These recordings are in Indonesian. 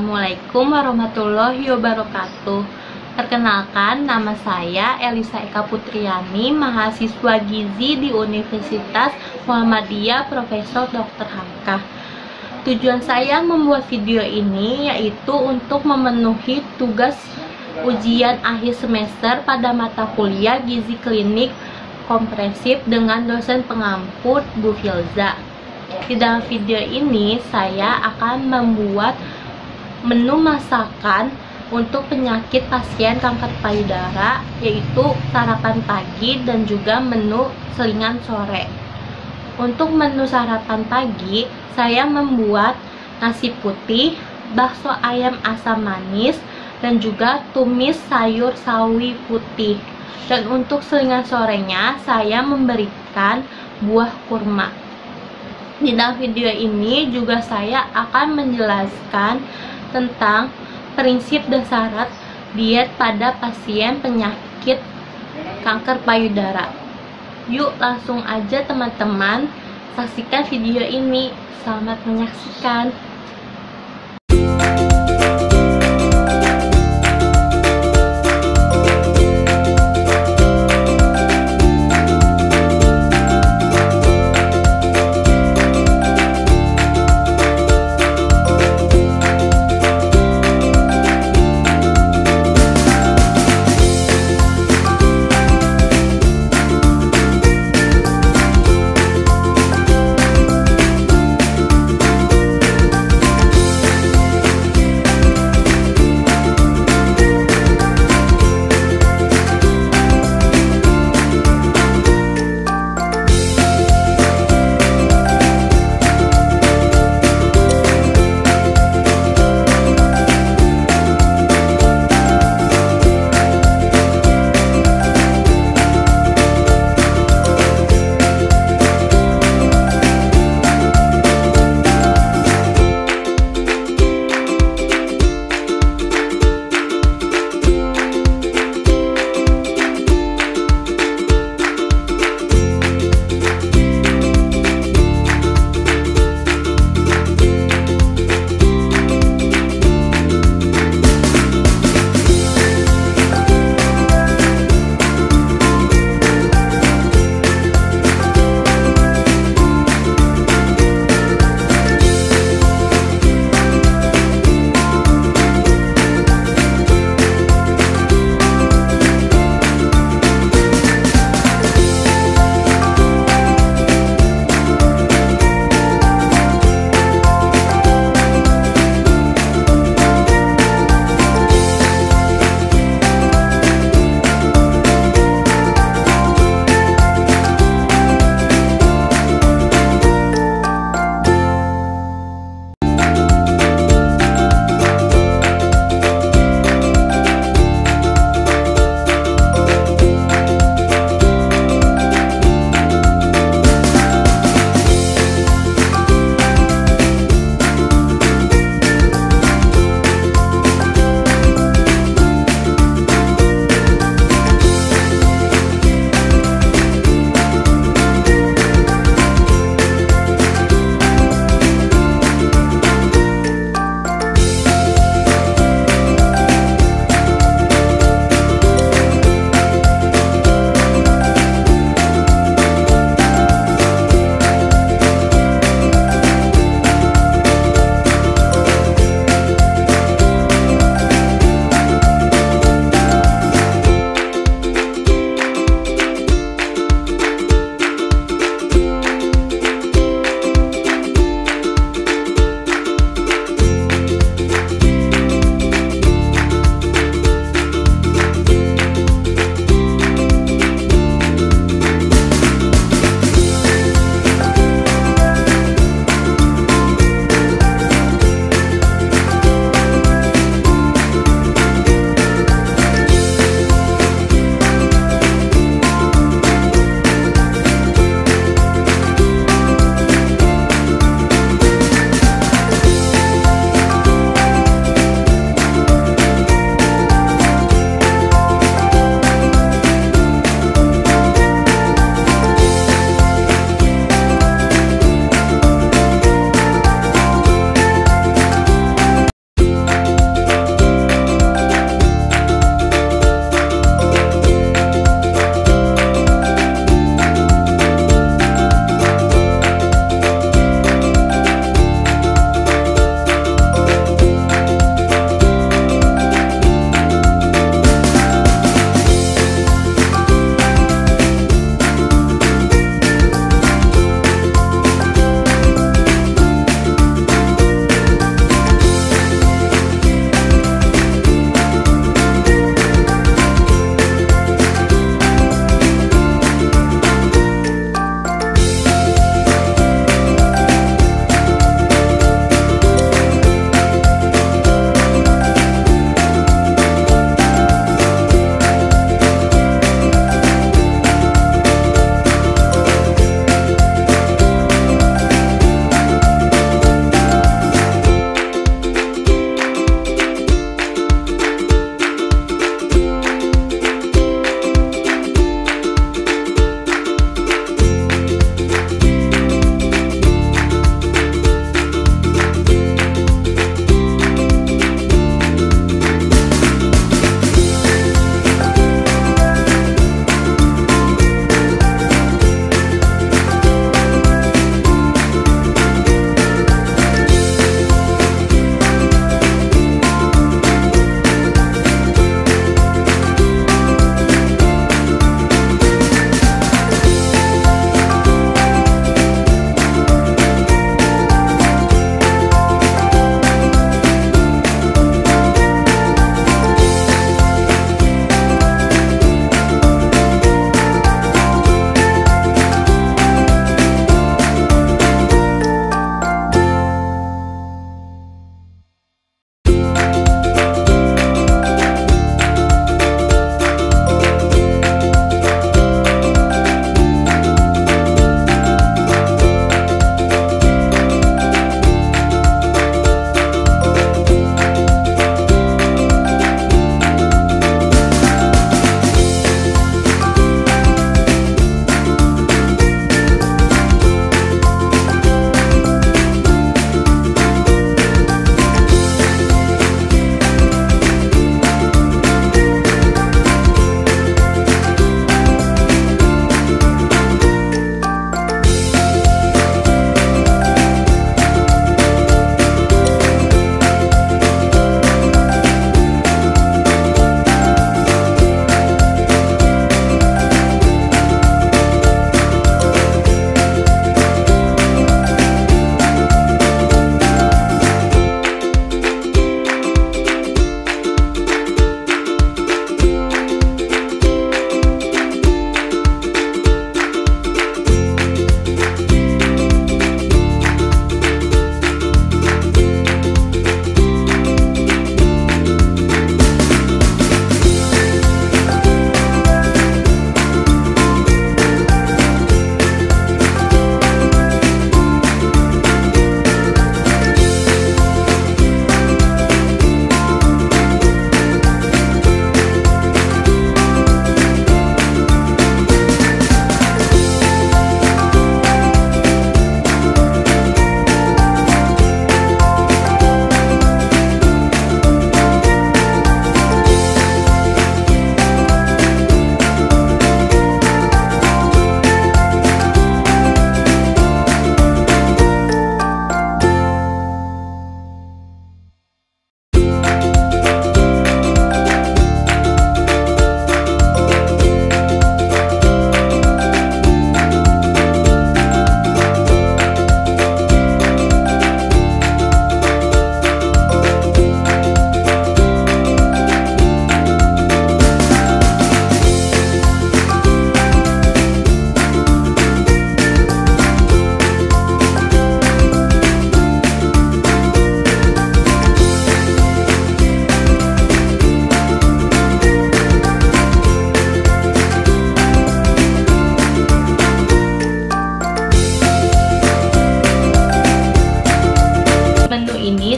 Assalamualaikum warahmatullahi wabarakatuh. Perkenalkan, nama saya Elisa Eka Putriani, mahasiswa gizi di Universitas Muhammadiyah Profesor Dr. Hamka. Tujuan saya membuat video ini yaitu untuk memenuhi tugas ujian akhir semester pada mata kuliah Gizi Klinik Komprehensif dengan dosen pengampu Bu Filza. Di dalam video ini saya akan membuat menu masakan untuk penyakit pasien kanker payudara, yaitu sarapan pagi dan juga menu selingan sore. Untuk menu sarapan pagi, saya membuat nasi putih, bakso ayam asam manis, dan juga tumis sayur sawi putih. Dan untuk selingan sorenya, saya memberikan buah kurma. Di dalam video ini juga saya akan menjelaskan tentang prinsip dan syarat diet pada pasien penyakit kanker payudara. Yuk langsung aja teman-teman, saksikan video ini. Selamat menyaksikan.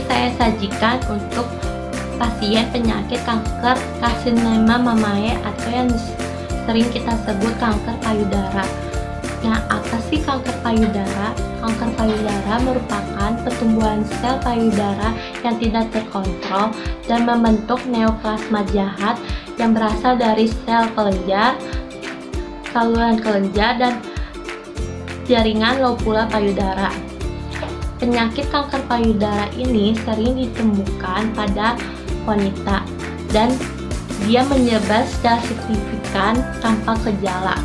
saya sajikan untuk pasien penyakit kanker karsinoma mamae atau yang sering kita sebut kanker payudara. Nah, apa sih kanker payudara? Kanker payudara merupakan pertumbuhan sel payudara yang tidak terkontrol dan membentuk neoplasma jahat yang berasal dari sel kelenjar, saluran kelenjar, dan jaringan lobula payudara. Penyakit kanker payudara ini sering ditemukan pada wanita dan dia menyebar secara signifikan tanpa gejala.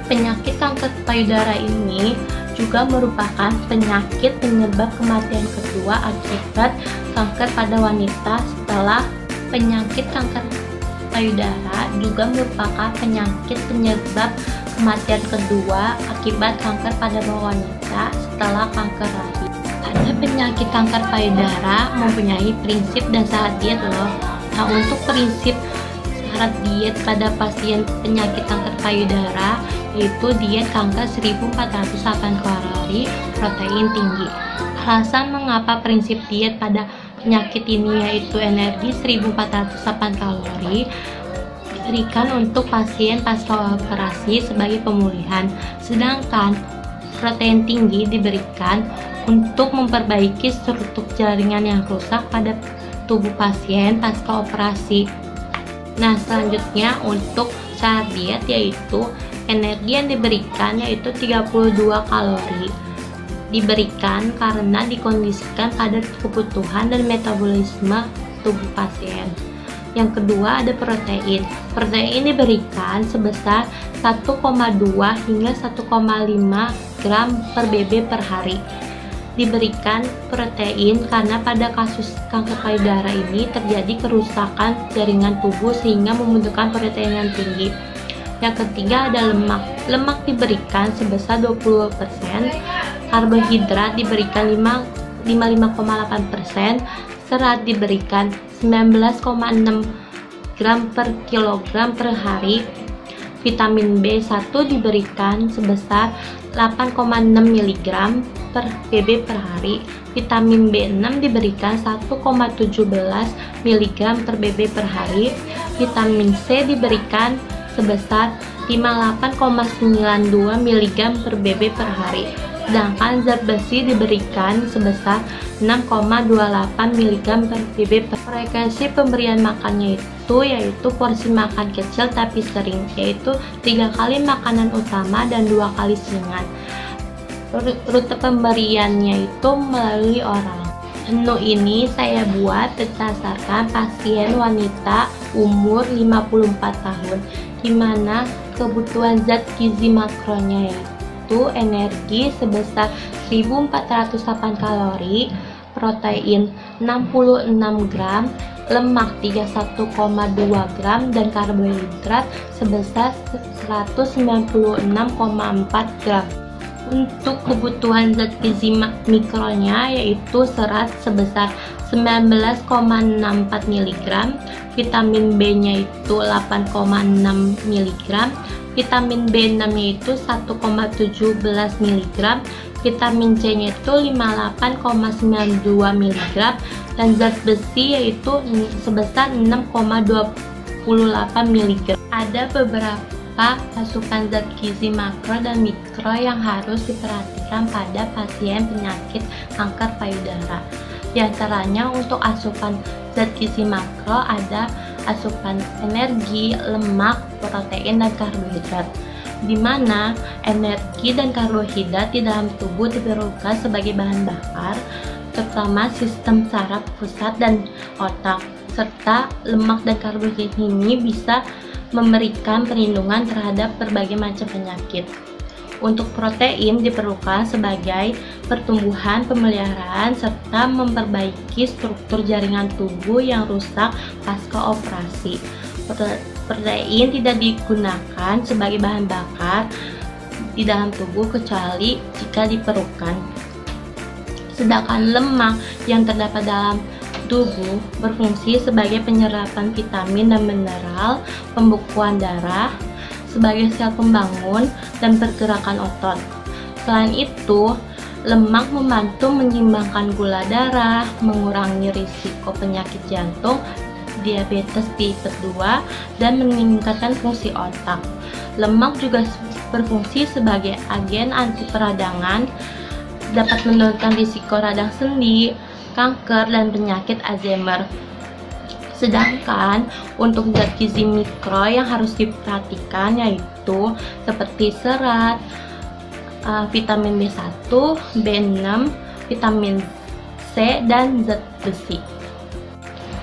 Penyakit kanker payudara ini juga merupakan penyakit penyebab kematian kedua akibat kanker pada wanita. Setelah penyakit kanker payudara juga merupakan penyakit penyebab kematian kedua akibat kanker pada wanita setelah kanker rahim. Ada penyakit kanker payudara mempunyai prinsip dan syarat diet loh. Nah, untuk prinsip syarat diet pada pasien penyakit kanker payudara yaitu diet kanker 1408 kalori, protein tinggi. Alasan mengapa prinsip diet pada penyakit ini yaitu energi 1408 kalori diberikan untuk pasien pasca operasi sebagai pemulihan, sedangkan protein tinggi diberikan untuk memperbaiki struktur jaringan yang rusak pada tubuh pasien pasca operasi. Nah, selanjutnya untuk syarat diet yaitu energi yang diberikan yaitu 32 kalori. Diberikan karena dikondisikan pada kebutuhan dan metabolisme tubuh pasien. Yang kedua ada protein. Protein diberikan sebesar 1,2 hingga 1,5 gram per BB per hari. Diberikan protein karena pada kasus kanker payudara ini terjadi kerusakan jaringan tubuh sehingga membutuhkan protein yang tinggi. Yang ketiga ada lemak. Lemak diberikan sebesar 20%, karbohidrat diberikan 55,8%, serat diberikan 19,6 gram per kilogram per hari, vitamin B1 diberikan sebesar 8,6 mg per BB per hari, vitamin B6 diberikan 1,17 mg per BB per hari, vitamin C diberikan sebesar 58,92 mg per BB per hari, sedangkan zat besi diberikan sebesar 6,28 mg per BB per hari. Frekuensi pemberian makannya yaitu porsi makan kecil tapi sering, yaitu 3 kali makanan utama dan 2 kali siangan. Rute pemberiannya itu melalui oral. Menu ini saya buat berdasarkan pasien wanita umur 54 tahun, di mana kebutuhan zat gizi makronya yaitu energi sebesar 1408 kalori, protein 66 gram, lemak 31,2 gram, dan karbohidrat sebesar 196,4 gram. Untuk kebutuhan zat gizi mikronya yaitu serat sebesar 19,64 mg, vitamin B-nya itu 8,6 mg, vitamin B6 nya itu 1,17 mg, vitamin C-nya itu 58,92 mg, dan zat besi yaitu sebesar 6,28 mg. Ada beberapa asupan zat gizi makro dan mikro yang harus diperhatikan pada pasien penyakit kanker payudara. Di antaranya untuk asupan zat gizi makro ada asupan energi, lemak, protein, dan karbohidrat, di mana energi dan karbohidrat di dalam tubuh diperlukan sebagai bahan bakar, terutama sistem saraf pusat dan otak, serta lemak dan karbohidrat ini bisa memberikan perlindungan terhadap berbagai macam penyakit. Untuk protein diperlukan sebagai pertumbuhan, pemeliharaan, serta memperbaiki struktur jaringan tubuh yang rusak pasca operasi. Protein tidak digunakan sebagai bahan bakar di dalam tubuh kecuali jika diperlukan. Sedangkan lemak yang terdapat dalam tubuh berfungsi sebagai penyerapan vitamin dan mineral, pembekuan darah, sebagai sel pembangun dan pergerakan otot. Selain itu, Lemak membantu menyeimbangkan gula darah, mengurangi risiko penyakit jantung, diabetes tipe 2, dan meningkatkan fungsi otak. Lemak juga berfungsi sebagai agen anti peradangan, dapat menurunkan risiko radang sendi, kanker, dan penyakit Alzheimer. Sedangkan untuk zat gizi mikro yang harus diperhatikan yaitu seperti serat, vitamin B1, B6, vitamin C, dan zat besi.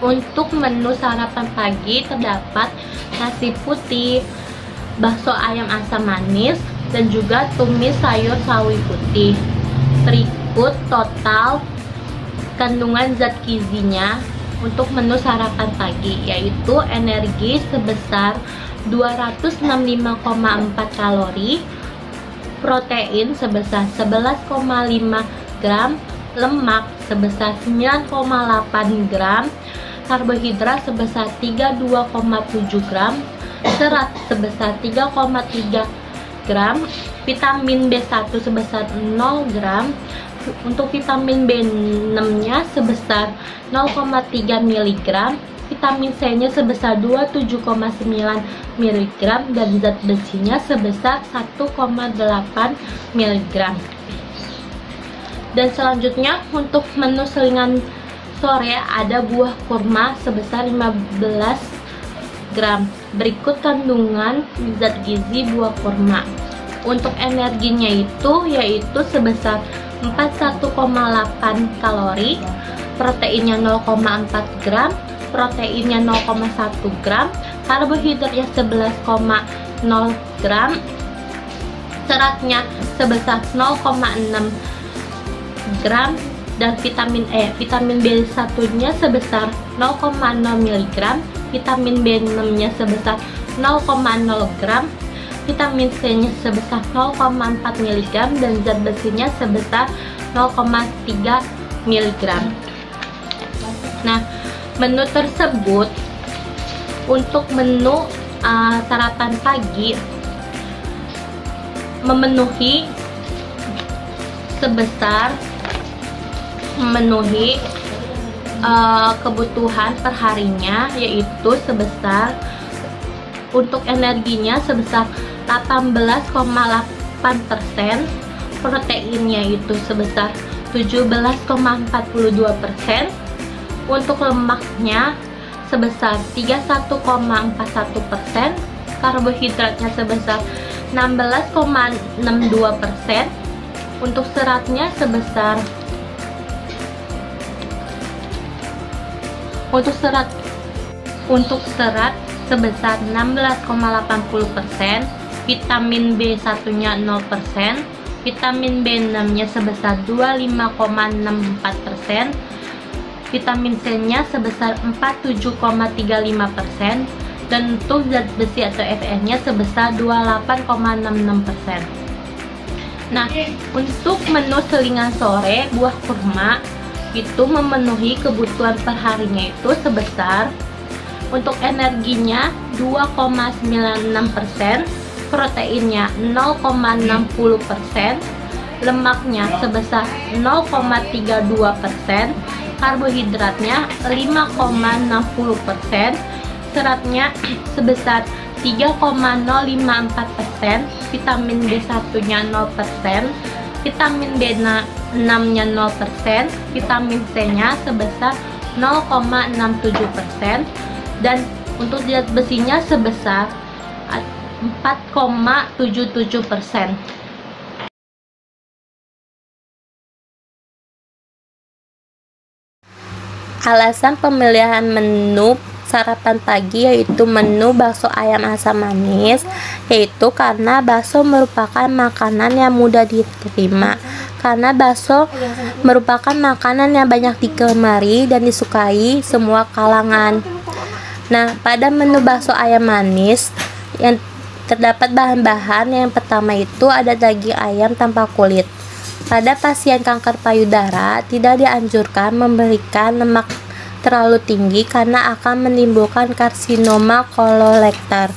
Untuk menu sarapan pagi terdapat nasi putih, bakso ayam asam manis, dan juga tumis sayur sawi putih. Berikut total kandungan zat gizinya untuk menu sarapan pagi, yaitu energi sebesar 265,4 kalori, protein sebesar 11,5 gram, lemak sebesar 9,8 gram, karbohidrat sebesar 32,7 gram, serat sebesar 3,3 gram, vitamin B1 sebesar 0 gram, untuk vitamin B6-nya sebesar 0,3 mg, vitamin C-nya sebesar 27,9 mg, dan zat besinya sebesar 1,8 mg. Dan selanjutnya untuk menu selingan sore ada buah kurma sebesar 15 gram. Berikut kandungan zat gizi buah kurma. Untuk energinya yaitu sebesar 41,8 kalori, proteinnya 0,4 gram, proteinnya 0,1 gram, karbohidratnya 11,0 gram, seratnya sebesar 0,6 gram, dan vitamin B1-nya sebesar 0,0 mg, vitamin B6-nya sebesar 0,0 gram, vitamin C-nya sebesar 0,4 mg, dan zat besinya sebesar 0,3 mg. Nah, menu tersebut untuk menu sarapan pagi memenuhi kebutuhan perharinya, yaitu sebesar untuk energinya sebesar 18,8%, proteinnya itu sebesar 17,42%, untuk lemaknya sebesar 31,41%, karbohidratnya sebesar 16,62%, untuk seratnya sebesar sebesar 16,80%, vitamin B1-nya 0%, vitamin B6-nya sebesar 25,64%, vitamin C-nya sebesar 47,35%, dan untuk zat besi atau Fe-nya sebesar 28,66%. Nah, untuk menu selingan sore buah kurma itu memenuhi kebutuhan perharinya itu sebesar untuk energinya 2,96%, proteinnya 0,60%, lemaknya sebesar 0,32%, karbohidratnya 5,60%, seratnya sebesar 3,054%, vitamin B1-nya 0%, vitamin B6-nya 0%, vitamin C-nya sebesar 0,67%, dan untuk zat besinya sebesar 4,77%. Alasan pemilihan menu sarapan pagi yaitu menu bakso ayam asam manis, yaitu karena bakso merupakan makanan yang mudah diterima, karena bakso merupakan makanan yang banyak digemari dan disukai semua kalangan. Nah, pada menu bakso ayam manis yang terdapat bahan-bahan yang pertama itu ada daging ayam tanpa kulit. Pada pasien kanker payudara tidak dianjurkan memberikan lemak terlalu tinggi karena akan menimbulkan karsinoma kolorektal.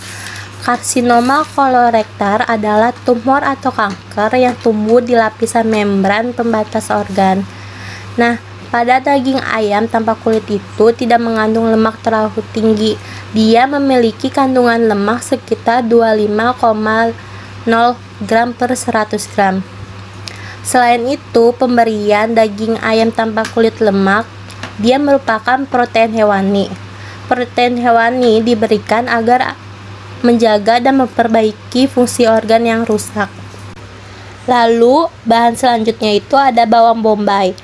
Karsinoma kolorektal adalah tumor atau kanker yang tumbuh di lapisan membran pembatas organ. Nah, pada daging ayam tanpa kulit itu tidak mengandung lemak terlalu tinggi. Dia memiliki kandungan lemak sekitar 25,0 gram per 100 gram. Selain itu, pemberian daging ayam tanpa kulit lemak, dia merupakan protein hewani. Protein hewani diberikan agar menjaga dan memperbaiki fungsi organ yang rusak. Lalu, bahan selanjutnya itu ada bawang bombay.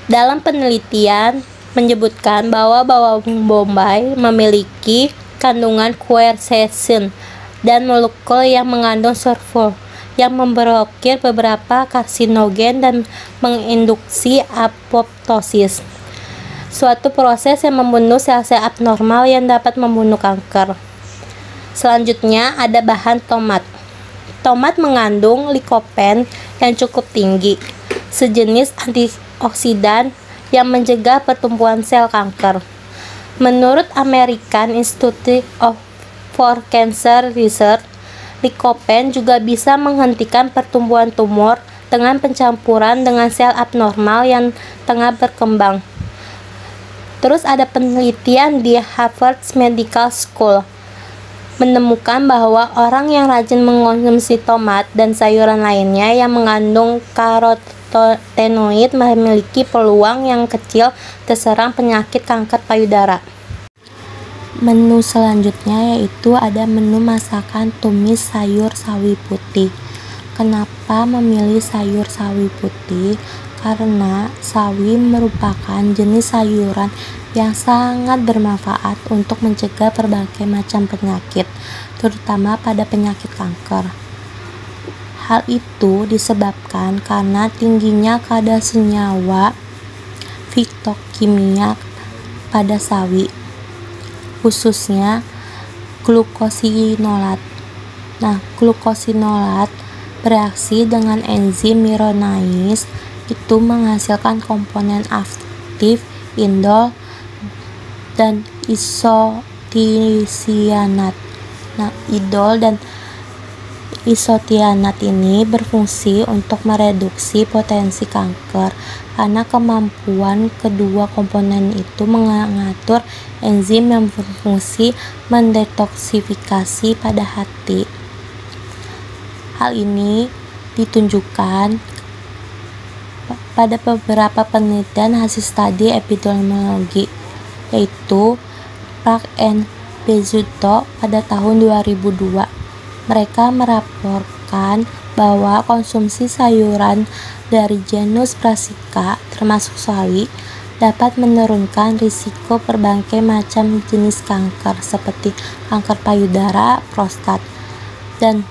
Dalam penelitian menyebutkan bahwa bawang bombay memiliki kandungan quercetin dan molekul yang mengandung sulfur yang memblokir beberapa karsinogen dan menginduksi apoptosis, suatu proses yang membunuh sel-sel abnormal yang dapat membunuh kanker. Selanjutnya ada bahan tomat. Tomat mengandung likopen yang cukup tinggi, sejenis antioksidan yang mencegah pertumbuhan sel kanker. Menurut American Institute for Cancer Research, likopen juga bisa menghentikan pertumbuhan tumor dengan pencampuran dengan sel abnormal yang tengah berkembang. Terus ada penelitian di Harvard Medical School menemukan bahwa orang yang rajin mengonsumsi tomat dan sayuran lainnya yang mengandung karotenoid memiliki peluang yang kecil terserang penyakit kanker payudara. Menu selanjutnya yaitu ada menu masakan tumis sayur sawi putih. Kenapa memilih sayur sawi putih? Karena sawi merupakan jenis sayuran yang sangat bermanfaat untuk mencegah berbagai macam penyakit, terutama pada penyakit kanker. Hal itu disebabkan karena tingginya kadar senyawa fitokimia pada sawi, khususnya glukosinolat. Nah, glukosinolat bereaksi dengan enzim myronase itu menghasilkan komponen aktif indol dan isothiocyanat. Nah, indol dan isothiocyanat ini berfungsi untuk mereduksi potensi kanker karena kemampuan kedua komponen itu mengatur enzim yang berfungsi mendetoksifikasi pada hati. Hal ini ditunjukkan pada beberapa penelitian hasil studi epidemiologi, yaitu Park and Bezzuto pada tahun 2002. Mereka melaporkan bahwa konsumsi sayuran dari genus Brassica, termasuk sawi, dapat menurunkan risiko berbagai macam jenis kanker seperti kanker payudara, prostat, dan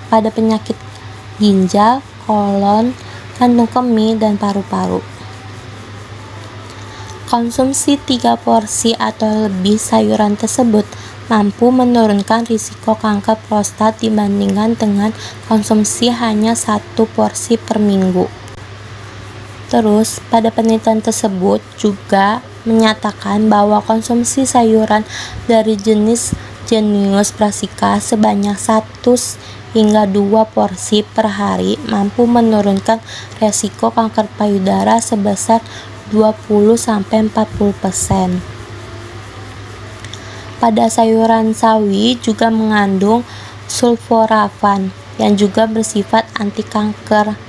pada penyakit ginjal, kolon, kandung kemih, dan paru-paru. Konsumsi 3 porsi atau lebih sayuran tersebut mampu menurunkan risiko kanker prostat dibandingkan dengan konsumsi hanya 1 porsi per minggu. Terus, pada penelitian tersebut juga menyatakan bahwa konsumsi sayuran dari genus Brassica sebanyak 1 hingga 2 porsi per hari mampu menurunkan resiko kanker payudara sebesar 20-40%. Pada sayuran sawi juga mengandung sulforafan yang juga bersifat anti kanker.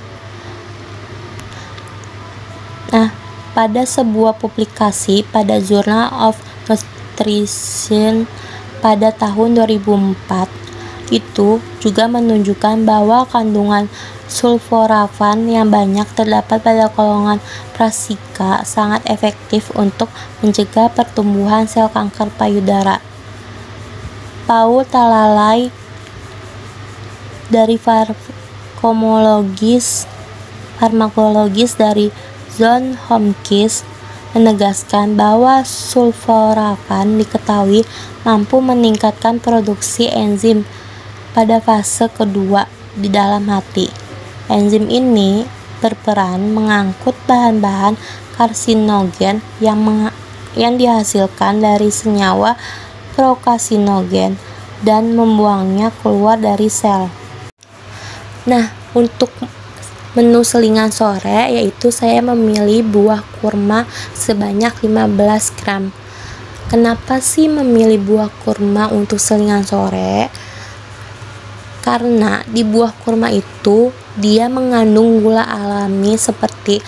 Nah, pada sebuah publikasi pada Journal of Nutrition pada tahun 2004 itu juga menunjukkan bahwa kandungan sulforafan yang banyak terdapat pada golongan Brassica sangat efektif untuk mencegah pertumbuhan sel kanker payudara. Paul Talalay dari farmakologis dari Johns Hopkins menegaskan bahwa sulforafan diketahui mampu meningkatkan produksi enzim pada fase kedua di dalam hati. Enzim ini berperan mengangkut bahan-bahan karsinogen yang dihasilkan dari senyawa prokarsinogen. dan membuangnya keluar dari sel. Nah, untuk menu selingan sore yaitu saya memilih buah kurma sebanyak 15 gram. Kenapa sih memilih buah kurma untuk selingan sore? Karena di buah kurma itu dia mengandung gula alami seperti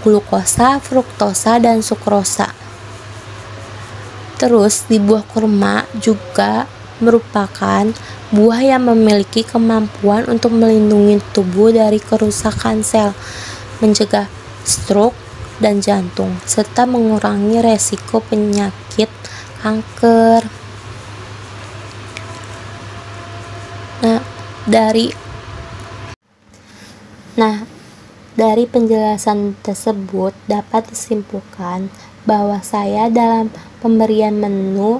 glukosa, fruktosa, dan sukrosa. Terus di buah kurma juga merupakan buah yang memiliki kemampuan untuk melindungi tubuh dari kerusakan sel, mencegah stroke dan jantung, serta mengurangi resiko penyakit kanker. Dari penjelasan tersebut dapat disimpulkan bahwa saya dalam pemberian menu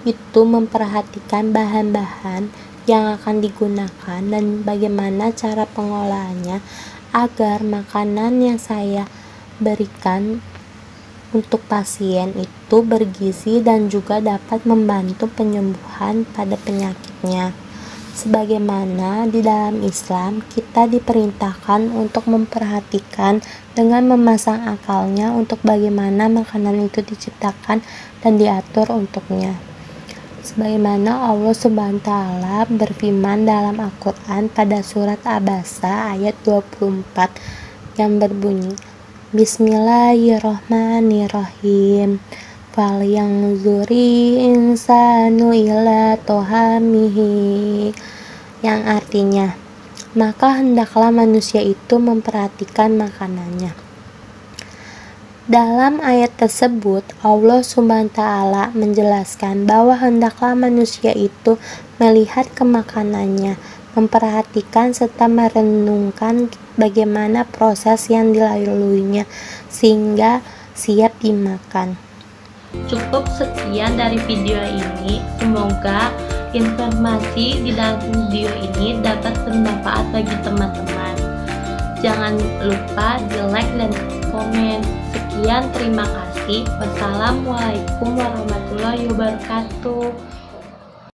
itu memperhatikan bahan-bahan yang akan digunakan dan bagaimana cara pengolahannya agar makanan yang saya berikan untuk pasien itu bergizi dan juga dapat membantu penyembuhan pada penyakitnya. Sebagaimana di dalam Islam kita diperintahkan untuk memperhatikan dengan memasang akalnya untuk bagaimana makanan itu diciptakan dan diatur untuknya. Sebagaimana Allah Subhanahu wa Ta'ala berfirman dalam Al-Quran pada surat Abasa ayat 24 yang berbunyi, Bismillahirrahmanirrahim. Falyanzuri insanu ila tohamihi, yang artinya, maka hendaklah manusia itu memperhatikan makanannya. Dalam ayat tersebut, Allah Subhanahu wa Ta'ala menjelaskan bahwa hendaklah manusia itu melihat ke makanannya, memperhatikan serta merenungkan bagaimana proses yang dilaluinya sehingga siap dimakan. Cukup sekian dari video ini. Semoga informasi di dalam video ini dapat bermanfaat bagi teman-teman. Jangan lupa di like dan komen. Sekian, terima kasih. Wassalamualaikum warahmatullahi wabarakatuh.